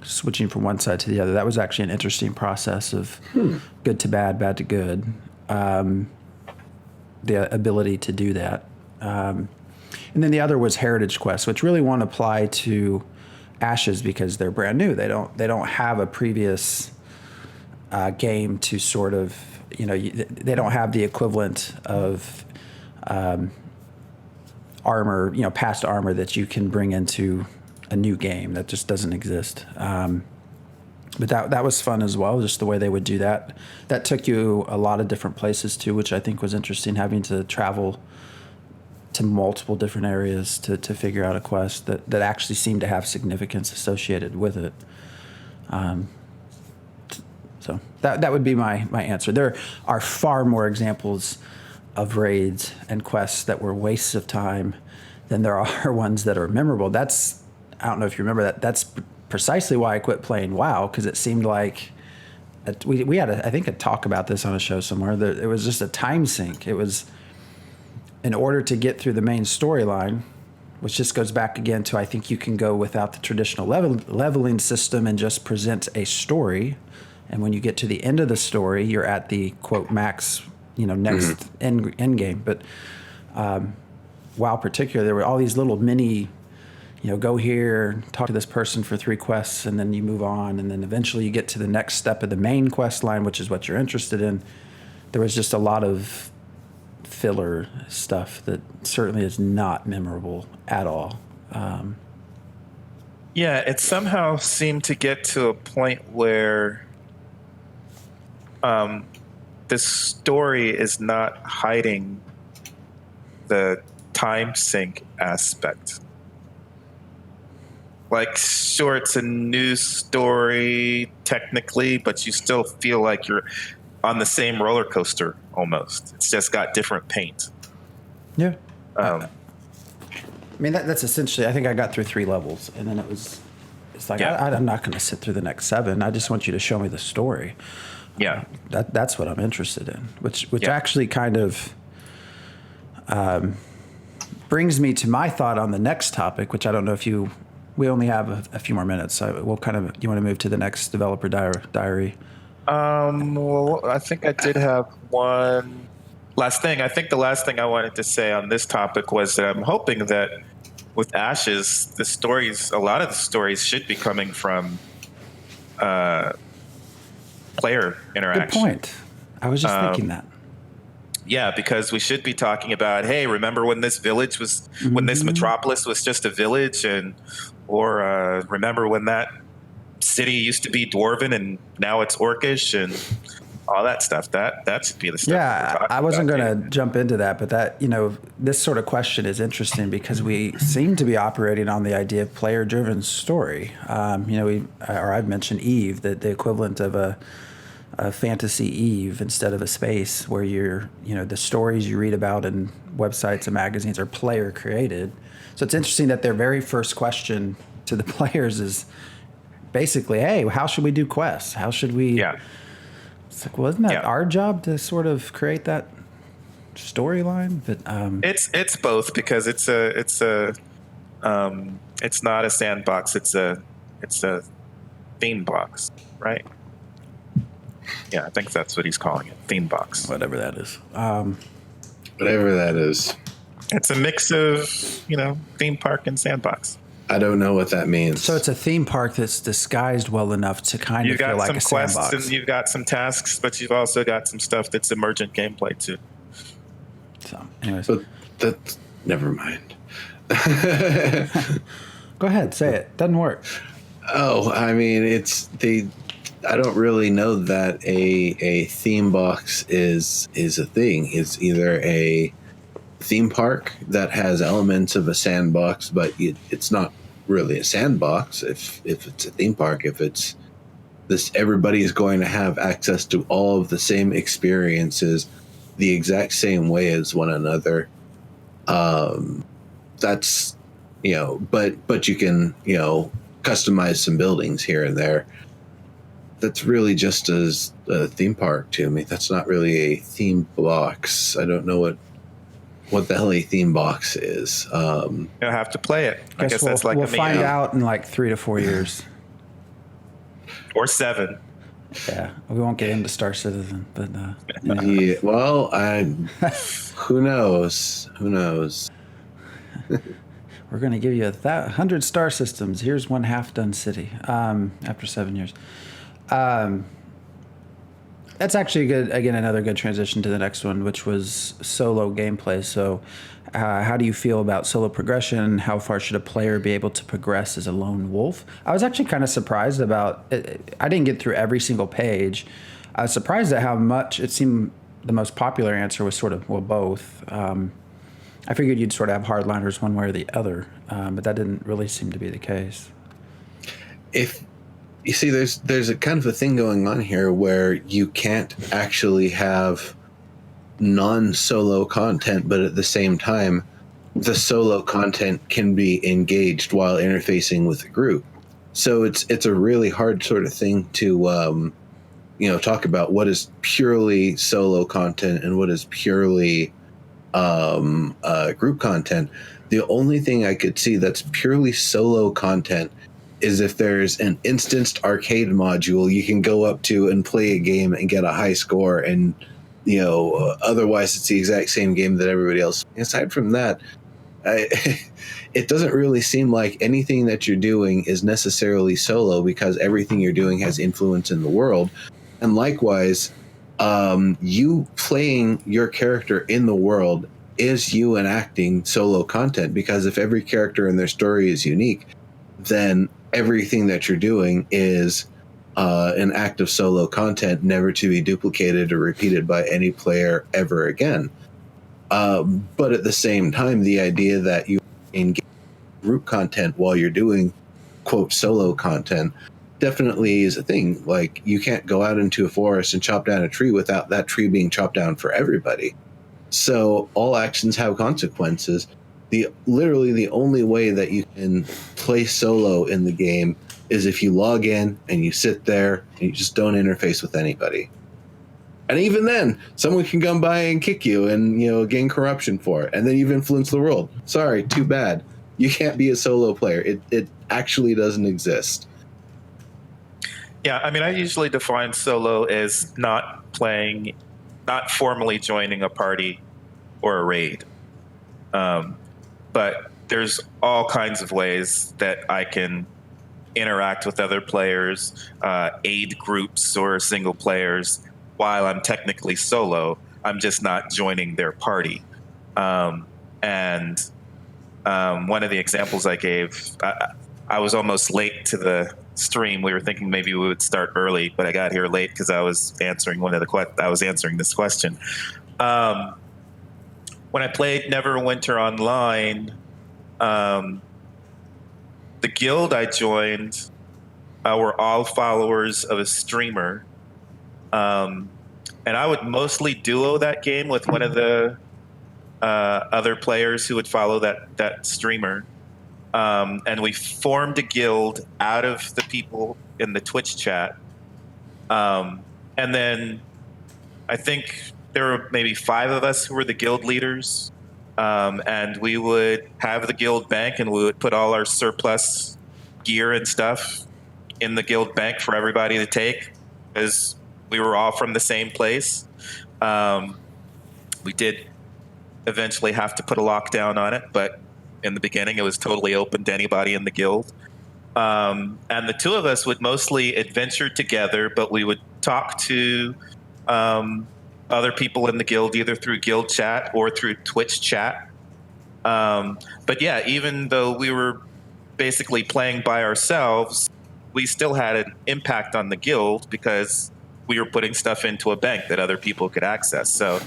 switching from one side to the other. That was actually an interesting process of good to bad, bad to good. The ability to do that. And then the other was Heritage Quest, which really won't apply to Ashes because they're brand new. They don't have a previous game to sort of, they don't have the equivalent of armor, past armor that you can bring into a new game. That just doesn't exist. But that was fun as well, just the way they would do that. That took you a lot of different places too, which I think was interesting, having to travel to multiple different areas to figure out a quest that actually seemed to have significance associated with it. So that would be my answer. There are far more examples of raids and quests that were wastes of time than there are ones that are memorable. I don't know if you remember that. That's precisely why I quit playing WoW, because it seemed like we had I think a talk about this on a show somewhere. It was just a time sink. It was in order to get through the main storyline, which just goes back again to I think you can go without the traditional leveling system and just present a story. And when you get to the end of the story, you're at the quote max, next end game. But WoW particularly, there were all these little mini, go here, talk to this person for 3 quests, and then you move on, and then eventually you get to the next step of the main quest line, which is what you're interested in. There was just a lot of filler stuff that certainly is not memorable at all. Yeah, it somehow seemed to get to a point where the story is not hiding the time sink aspect. Like, sure, it's a new story technically, but you still feel like you're on the same roller coaster almost. It's just got different paint. Yeah. I mean, that's essentially, I think I got through 3 levels, and then it's like, Yeah. I'm not going to sit through the next 7. I just want you to show me the story. Yeah. That's what I'm interested in, which Yeah. actually kind of brings me to my thought on the next topic, which I don't know if we only have a few more minutes, so we'll you want to move to the next developer diary? Well, I think I did have one last thing. I think the last thing I wanted to say on this topic was that I'm hoping that with Ashes, a lot of the stories should be coming from player interaction. Good point. I was just thinking that. Yeah, because we should be talking about, hey, remember when this village was, when this metropolis was just a village, or remember when that city used to be dwarven and now it's orcish, and all that stuff. That should be the stuff. Yeah, I wasn't going to jump into that, but this sort of question is interesting because we seem to be operating on the idea of player-driven story. I've mentioned Eve, that the equivalent of a fantasy Eve instead of a space where the stories you read about in websites and magazines are player created. So it's interesting that their very first question to the players is basically, hey, how should we do quests? How should we? Yeah. It's like, well, isn't that our job to sort of create that storyline? But it's both, because it's not a sandbox. It's a theme box, right? Yeah, I think that's what he's calling it, theme box. Whatever that is. Whatever that is. It's a mix of theme park and sandbox. I don't know what that means. So it's a theme park that's disguised well enough to kind of feel like a sandbox. You've got some quests and you've got some tasks, but you've also got some stuff that's emergent gameplay too. So, anyways, But that's never mind. go ahead, say it. Doesn't work. Oh, I mean, I don't really know that a theme box is a thing. It's either a theme park that has elements of a sandbox, but it's not really a sandbox. If it's a theme park, if it's this, everybody is going to have access to all of the same experiences the exact same way as one another. That's but you can customize some buildings here and there. That's really just as a theme park to me. That's not really a theme box. I don't know what the hell a theme box is. You'll have to play it. I guess that's like we'll find out in like 3 to 4 years. Or 7. Yeah, we won't get into Star Citizen, but Yeah, well, who knows? Who knows? we're going to give you 100 star systems. Here's one half-done city after 7 years. That's actually another good transition to the next one, which was solo gameplay. So how do you feel about solo progression? How far should a player be able to progress as a lone wolf? I was actually kind of surprised about it. I didn't get through every single page. I was surprised at how much it seemed the most popular answer was sort of, well, both. I figured you'd sort of have hardliners one way or the other, but that didn't really seem to be the case. You see, there's a kind of a thing going on here where you can't actually have non-solo content, but at the same time, the solo content can be engaged while interfacing with the group. So it's a really hard sort of thing to talk about what is purely solo content and what is purely group content. The only thing I could see that's purely solo content is if there's an instanced arcade module you can go up to and play a game and get a high score, and otherwise it's the exact same game that everybody else. Aside from that, it doesn't really seem like anything that you're doing is necessarily solo, because everything you're doing has influence in the world. And likewise, you playing your character in the world is you enacting solo content, because if every character and their story is unique, then everything that you're doing is an act of solo content, never to be duplicated or repeated by any player ever again. But at the same time, the idea that you engage group content while you're doing, quote, solo content definitely is a thing. Like, you can't go out into a forest and chop down a tree without that tree being chopped down for everybody. So all actions have consequences. Literally the only way that you can play solo in the game is if you log in and you sit there and you just don't interface with anybody. And even then, someone can come by and kick you and gain corruption for it, and then you've influenced the world. Sorry, too bad. You can't be a solo player. It actually doesn't exist. Yeah, I mean, I usually define solo as not formally joining a party or a raid. But there's all kinds of ways that I can interact with other players, aid groups or single players while I'm technically solo. I'm just not joining their party. And one of the examples I gave, I was almost late to the stream. We were thinking maybe we would start early, but I got here late because I was answering this question. When I played Neverwinter Online, the guild I joined were all followers of a streamer. And I would mostly duo that game with one of the other players who would follow that streamer. And we formed a guild out of the people in the Twitch chat. And then I think there were maybe 5 of us who were the guild leaders. And we would have the guild bank, and we would put all our surplus gear and stuff in the guild bank for everybody to take, because we were all from the same place. We did eventually have to put a lockdown on it, but in the beginning it was totally open to anybody in the guild. And the 2 of us would mostly adventure together, but we would talk to other people in the guild, either through guild chat or through Twitch chat. But yeah, even though we were basically playing by ourselves, we still had an impact on the guild because we were putting stuff into a bank that other people could access. So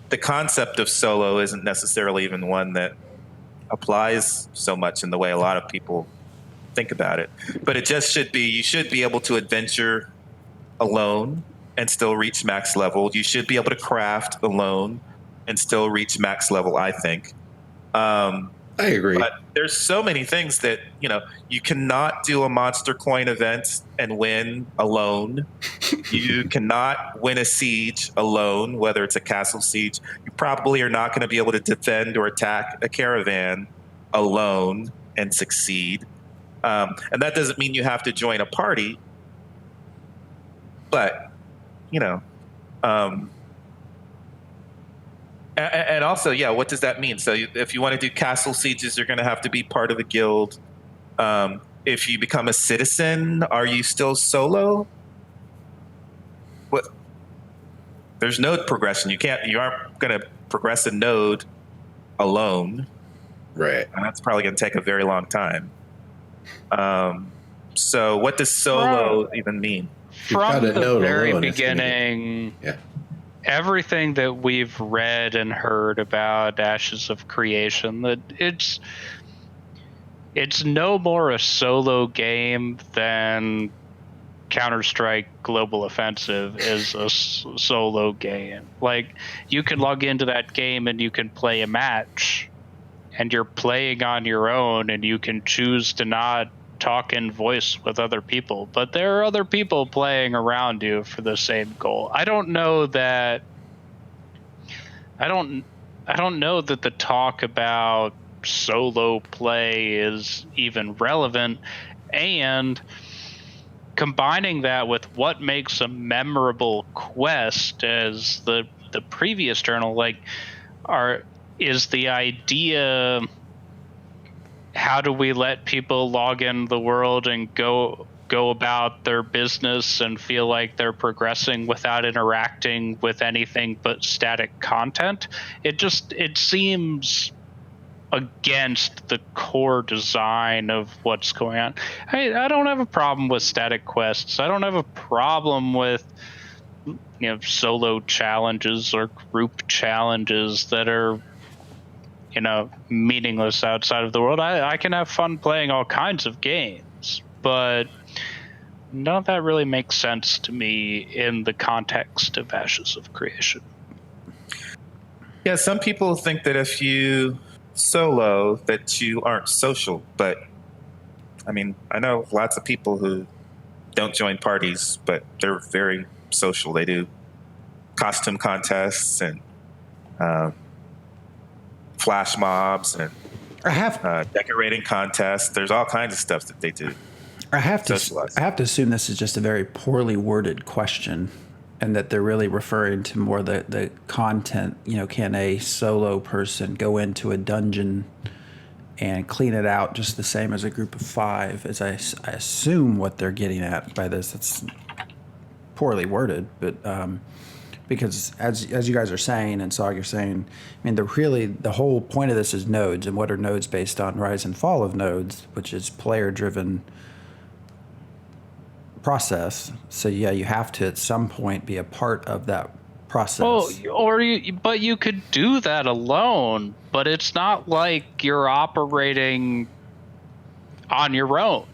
the concept of solo isn't necessarily even one that applies so much in the way a lot of people think about it. But it just should be, you should be able to adventure alone and still reach max level. You should be able to craft alone and still reach max level, I think. I agree. But there's so many things that, you cannot do a monster coin event and win alone. You cannot win a siege alone, whether it's a castle siege. You probably are not going to be able to defend or attack a caravan alone and succeed. And that doesn't mean you have to join a party, but and also, yeah, what does that mean? So if you want to do castle sieges, you're going to have to be part of a guild. If you become a citizen, are you still solo? What? There's node progression. You aren't going to progress a node alone. Right. And that's probably going to take a very long time. So what does solo even mean? From the very beginning, everything that we've read and heard about Ashes of Creation, that it's no more a solo game than Counter-Strike Global Offensive is a solo game. Like, you can log into that game and you can play a match, and you're playing on your own, and you can choose to not talk in voice with other people, but there are other people playing around you for the same goal. I don't know that the talk about solo play is even relevant, and combining that with what makes a memorable quest, as the previous journal, like, is the idea, how do we let people log in the world and go about their business and feel like they're progressing without interacting with anything but static content? It seems against the core design of what's going on. I don't have a problem with static quests. I don't have a problem with solo challenges or group challenges that are meaningless outside of the world. I can have fun playing all kinds of games, but none of that really makes sense to me in the context of Ashes of Creation. Yeah, some people think that if you solo that you aren't social, but I mean, I know lots of people who don't join parties, but they're very social. They do costume contests and flash mobs and decorating contests. There's all kinds of stuff that they do. I have to assume this is just a very poorly worded question, and that they're really referring to more the content. Can a solo person go into a dungeon and clean it out just the same as a group of 5? As I assume what they're getting at by this. It's poorly worded, but because as you guys are saying, and Sog, you're saying, I mean, the whole point of this is nodes, and what are nodes based on? Rise and fall of nodes, which is player-driven process. So yeah, you have to at some point be a part of that process. Well, but you could do that alone, but it's not like you're operating on your own.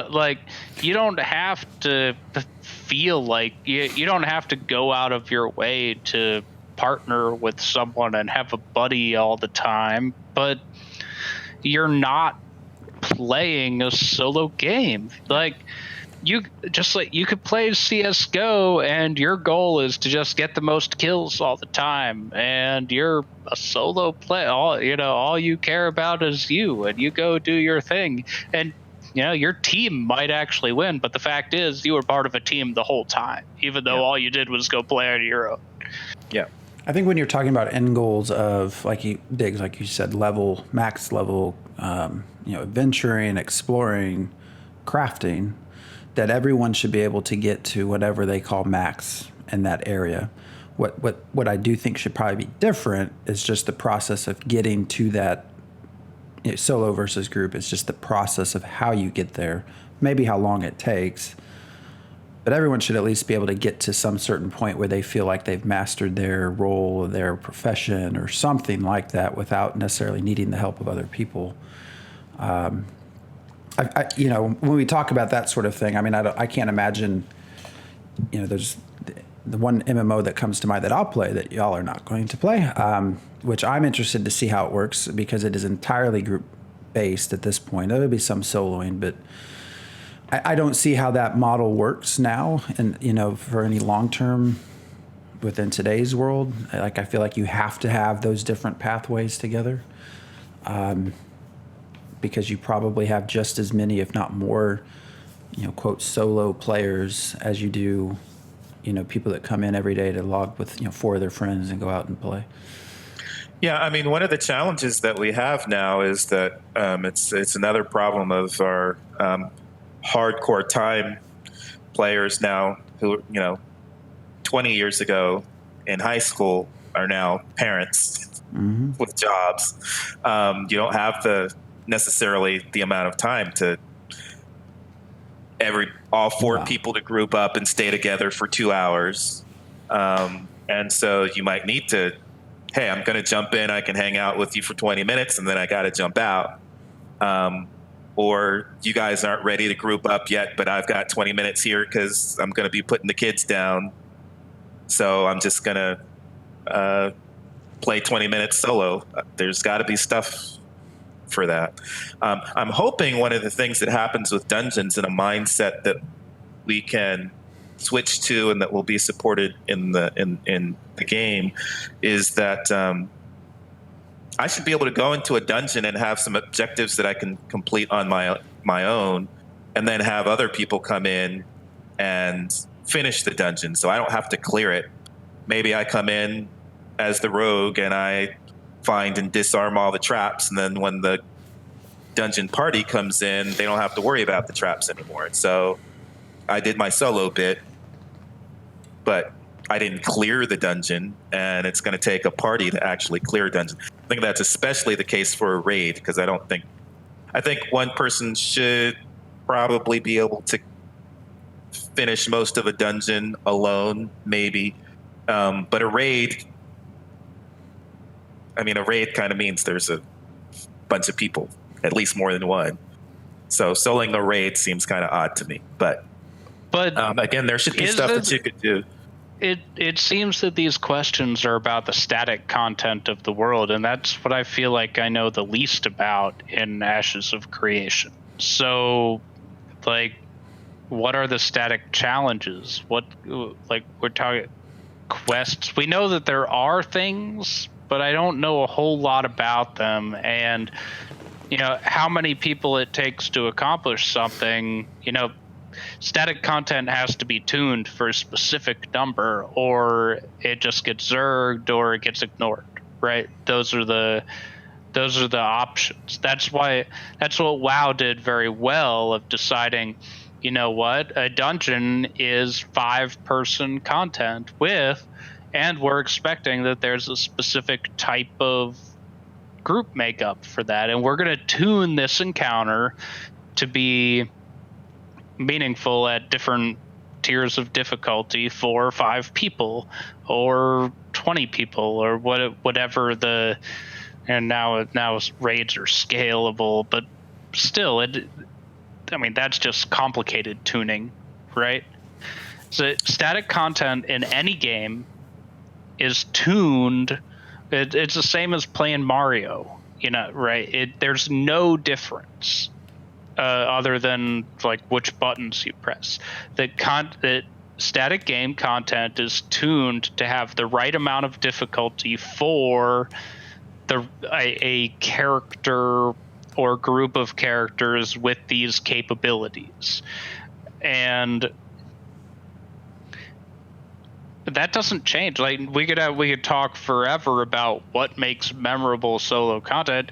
Like, you don't have to feel like you don't have to go out of your way to partner with someone and have a buddy all the time, but you're not playing a solo game. Like, you could play CS:GO and your goal is to just get the most kills all the time, and you're a solo player. All you care about is you, and you go do your thing, and your team might actually win, but the fact is you were part of a team the whole time, even though all you did was go play on your own. Yeah. I think when you're talking about end goals of, like you said, max level, adventuring, exploring, crafting, that everyone should be able to get to whatever they call max in that area. What I do think should probably be different is just the process of getting to that. Solo versus group, it's just the process of how you get there, maybe how long it takes. But everyone should at least be able to get to some certain point where they feel like they've mastered their role or their profession or something like that without necessarily needing the help of other people. When we talk about that sort of thing, I mean, I can't imagine, there's the one MMO that comes to mind that I'll play that y'all are not going to play, which I'm interested to see how it works because it is entirely group based at this point. There will be some soloing, but I don't see how that model works now, and for any long term within today's world. Like, I feel like you have to have those different pathways together, because you probably have just as many, if not more, quote, solo players as you do, people that come in every day to log with 4 of their friends and go out and play. Yeah, I mean, one of the challenges that we have now is that it's another problem of our hardcore time players now who 20 years ago in high school are now parents with jobs. You don't have necessarily the amount of time to all 4 people to group up and stay together for 2 hours. And so you might need to, hey, I'm going to jump in. I can hang out with you for 20 minutes and then I got to jump out. or you guys aren't ready to group up yet, but I've got 20 minutes here because I'm going to be putting the kids down. So I'm just going to play 20 minutes solo. There's got to be stuff for that. I'm hoping one of the things that happens with dungeons and a mindset that we can switch to and that will be supported in the game is that I should be able to go into a dungeon and have some objectives that I can complete on my own, and then have other people come in and finish the dungeon, so I don't have to clear it. Maybe I come in as the rogue and I find and disarm all the traps, and then when the dungeon party comes in, they don't have to worry about the traps anymore. So I did my solo bit, but I didn't clear the dungeon, and it's going to take a party to actually clear a dungeon. I think that's especially the case for a raid, because I think one person should probably be able to finish most of a dungeon alone, maybe. But a raid kind of means there's a bunch of people, at least more than one. So soloing a raid seems kind of odd to me. But again, there should be stuff that you could do. It seems that these questions are about the static content of the world, and that's what I feel like I know the least about in Ashes of Creation. So, like, what are the static challenges? We're talking quests. We know that there are things, but I don't know a whole lot about them, and how many people it takes to accomplish something. Static content has to be tuned for a specific number, or it just gets zerged, or it gets ignored, right? Those are the options. That's what WoW did very well, of deciding, a dungeon is 5-person content and we're expecting that there's a specific type of group makeup for that, and we're going to tune this encounter to be meaningful at different tiers of difficulty for 5 people or 20 people or whatever and now raids are scalable, but still that's just complicated tuning, right? So static content in any game is tuned. It's the same as playing Mario, right? There's no difference. Other than like which buttons you press. The static game content is tuned to have the right amount of difficulty for a character or group of characters with these capabilities, and that doesn't change. Like we could talk forever about what makes memorable solo content.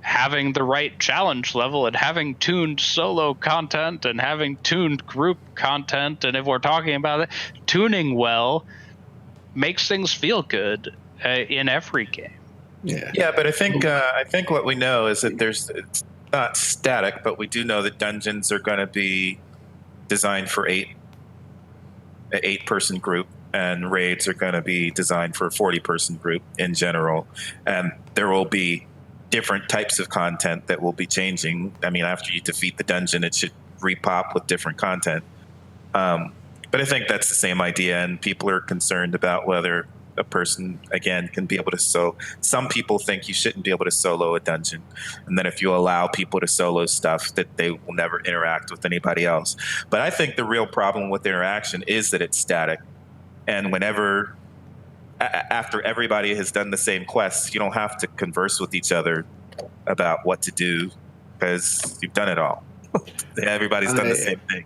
Having the right challenge level and having tuned solo content and having tuned group content, and if we're talking about it, tuning well makes things feel good in every game. Yeah, but I think what we know is that it's not static, but we do know that dungeons are going to be designed for an 8-person group, and raids are going to be designed for a 40-person group in general, and there will be different types of content that will be changing. After you defeat the dungeon, it should repop with different content. But I think that's the same idea, and people are concerned about whether a person, again, can be able to some people think you shouldn't be able to solo a dungeon, and then if you allow people to solo stuff, that they will never interact with anybody else. But I think the real problem with interaction is that it's static, and after everybody has done the same quests, you don't have to converse with each other about what to do because you've done it all. Everybody's done the same thing.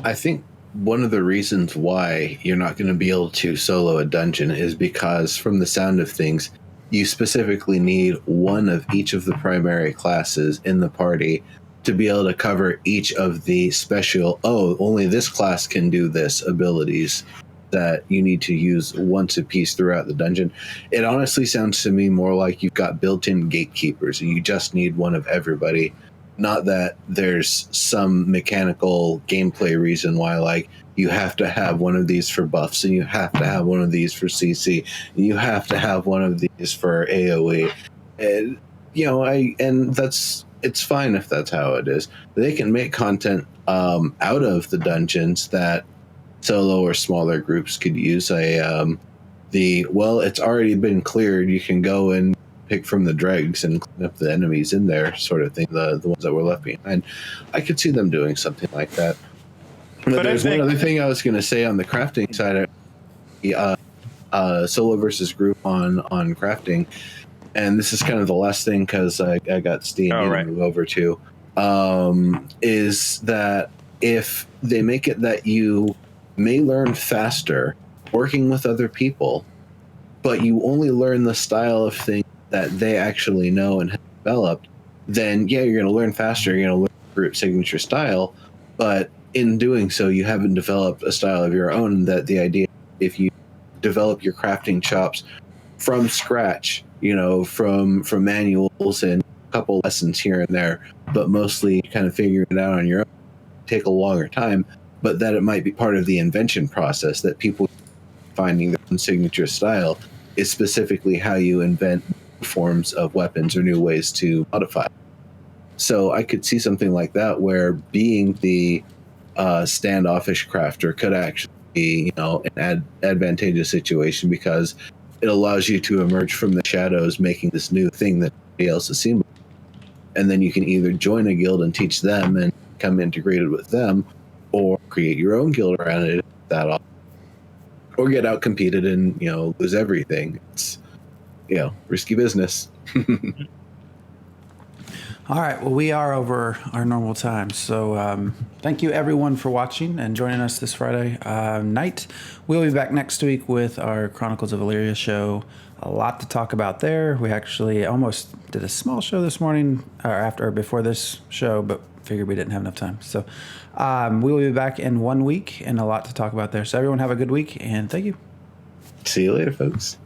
I think one of the reasons why you're not going to be able to solo a dungeon is because, from the sound of things, you specifically need one of each of the primary classes in the party to be able to cover each of the special, only this class can do this abilities that you need to use once a piece throughout the dungeon. It honestly sounds to me more like you've got built-in gatekeepers and you just need one of everybody. Not that there's some mechanical gameplay reason why, like, you have to have one of these for buffs, and you have to have one of these for CC, and you have to have one of these for AoE. And, and that's it's fine if that's how it is. They can make content out of the dungeons that solo or smaller groups could use. It's already been cleared. You can go and pick from the dregs and clean up the enemies in there, sort of thing. The ones that were left behind. I could see them doing something like that. But there's one other thing I was going to say on the crafting side. Solo versus group on crafting, and this is kind of the last thing because I got Steam to move over to. Is that if they make it that you may learn faster working with other people, but you only learn the style of thing that they actually know and have developed, then yeah, you're going to learn faster. You're going to learn group signature style, but in doing so, you haven't developed a style of your own. That the idea, if you develop your crafting chops from scratch, from manuals and a couple lessons here and there, but mostly kind of figuring it out on your own, take a longer time, but that it might be part of the invention process, that people finding their own signature style is specifically how you invent forms of weapons or new ways to modify. So I could see something like that where being the standoffish crafter could actually be, an advantageous situation, because it allows you to emerge from the shadows, making this new thing that nobody else has seen. And then you can either join a guild and teach them and become integrated with them, or create your own guild around it, or get out competed and lose everything. It's risky business. All right. Well, we are over our normal time. So thank you, everyone, for watching and joining us this Friday night. We'll be back next week with our Chronicles of Illyria show. A lot to talk about there. We actually almost did a small show this morning or before this show, but figured we didn't have enough time. So we will be back in 1 week and a lot to talk about there. So everyone have a good week, and thank you. See you later, folks.